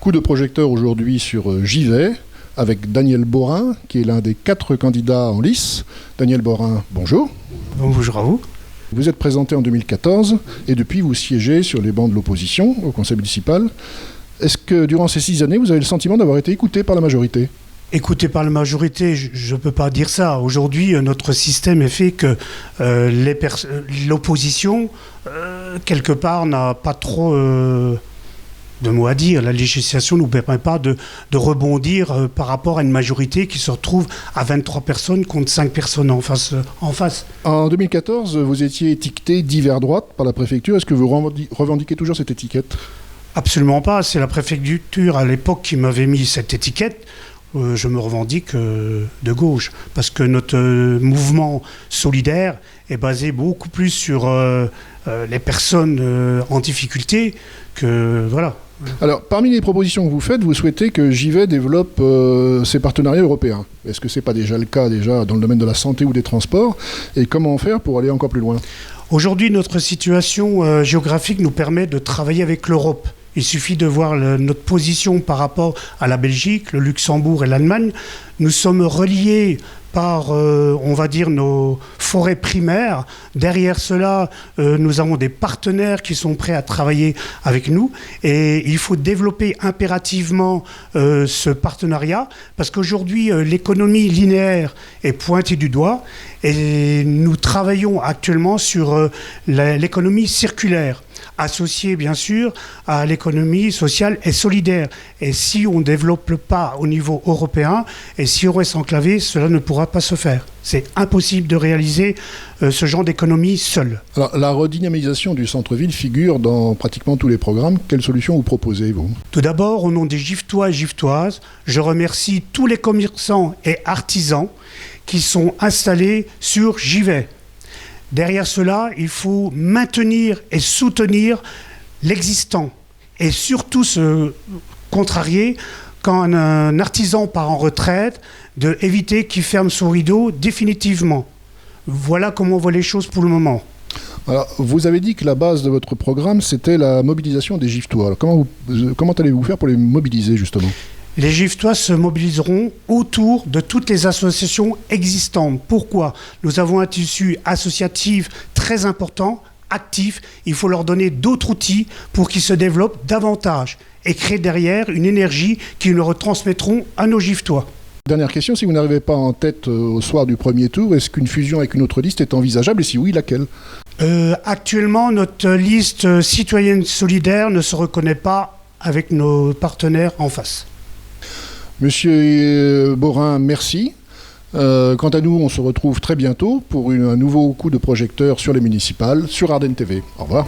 Coup de projecteur aujourd'hui sur Givet, avec Daniel Borin, qui est l'un des 4 candidats en lice. Daniel Borin, bonjour. Bonjour à vous. Vous êtes présenté en 2014 et depuis vous siégez sur les bancs de l'opposition au conseil municipal. Est-ce que durant ces 6 années, vous avez le sentiment d'avoir été écouté par la majorité ? Écouté par la majorité, je ne peux pas dire ça. Aujourd'hui, notre système est fait que l'opposition, quelque part, n'a pas trop de mots à dire. La législation ne nous permet pas de rebondir par rapport à une majorité qui se retrouve à 23 personnes contre 5 personnes en face. En 2014, vous étiez étiqueté divers droite par la préfecture. Est-ce que vous revendiquez toujours cette étiquette ? Absolument pas. C'est la préfecture à l'époque qui m'avait mis cette étiquette. Je me revendique de gauche, parce que notre mouvement solidaire est basé beaucoup plus sur les personnes en difficulté que... Voilà. Alors, parmi les propositions que vous faites, vous souhaitez que Givet développe ses partenariats européens. Est-ce que ce n'est pas déjà le cas dans le domaine de la santé ou des transports ? Et comment faire pour aller encore plus loin ? Aujourd'hui, notre situation géographique nous permet de travailler avec l'Europe. Il suffit de voir notre position par rapport à la Belgique, le Luxembourg et l'Allemagne. Nous sommes reliés par, on va dire, nos forêts primaires. Derrière cela, nous avons des partenaires qui sont prêts à travailler avec nous. Et il faut développer impérativement ce partenariat, parce qu'aujourd'hui, l'économie linéaire est pointée du doigt. Et nous travaillons actuellement sur l'économie circulaire, associée bien sûr à l'économie sociale et solidaire. Et si on ne développe pas au niveau européen, et si on reste enclavé, cela ne pourra pas se faire. C'est impossible de réaliser ce genre d'économie seul. Alors, la redynamisation du centre-ville figure dans pratiquement tous les programmes. Quelles solutions vous proposez, vous ? Tout d'abord, au nom des Givetois et Givetoises, je remercie tous les commerçants et artisans qui sont installés sur Givet. Derrière cela, il faut maintenir et soutenir l'existant et surtout se contrarier quand un artisan part en retraite, d'éviter qu'il ferme son rideau définitivement. Voilà comment on voit les choses pour le moment. Alors, vous avez dit que la base de votre programme, c'était la mobilisation des Givetois. Alors, comment allez-vous faire pour les mobiliser, justement ? Les Givetois se mobiliseront autour de toutes les associations existantes. Pourquoi ? Nous avons un tissu associatif très important, actif. Il faut leur donner d'autres outils pour qu'ils se développent davantage et créer derrière une énergie qu'ils nous retransmettront à nos Givetois. Dernière question, si vous n'arrivez pas en tête au soir du premier tour, est-ce qu'une fusion avec une autre liste est envisageable et si oui, laquelle ? Actuellement, notre liste citoyenne solidaire ne se reconnaît pas avec nos partenaires en face. Monsieur Borin, merci. Quant à nous, on se retrouve très bientôt pour un nouveau coup de projecteur sur les municipales, sur Ardennes TV. Au revoir.